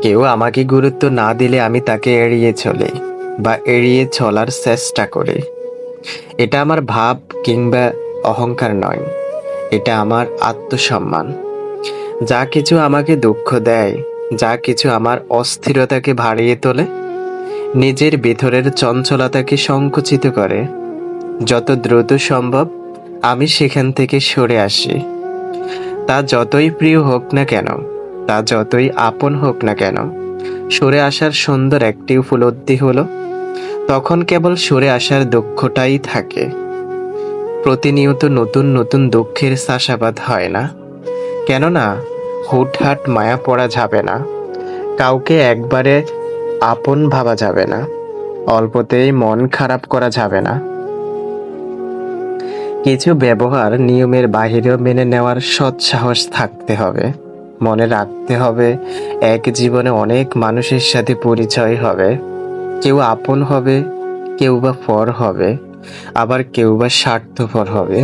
কেউ আমাকে গুরুত্ব না দিলে আমি তাকে এড়িয়ে চলি বা এড়িয়ে চলার চেষ্টা করি। এটা আমার ভাব কিংবা অহংকার নয়, এটা আমার আত্মসম্মান। যা কিছু আমাকে দুঃখ দেয়, যা কিছু আমার অস্থিরতাকে বাড়িয়ে তোলে, নিজের ভেতরের চঞ্চলতাকে সংকুচিত করে, যত দ্রুত সম্ভব আমি সেখান থেকে সরে আসি। তা যতই প্রিয় হোক না কেন, তা যতই আপন হোক না কেন, সরে আসার সুন্দর একটি উপলব্ধি হলো তখন কেবল সরে আসার দক্ষতাই থাকে। প্রতিনিয়ত নতুন নতুন দুঃখের চাষাবাদ হয় না, কেননা হুটহাট মায়া পড়া যাবে না, কাউকে একবারে আপন ভাবা যাবে না, অল্পতেই মন খারাপ করা যাবে না। কিছু ব্যবহার নিয়মের বাহিরেও মেনে নেওয়ার সৎ সাহস থাকতে হবে। মনে রাখতে হবে, এক জীবনে অনেক মানুষের সাথে পরিচয় হবে। কেউ আপন হবে, কেউ বা পর হবে, আবার কেউ বা স্বার্থপর হবে।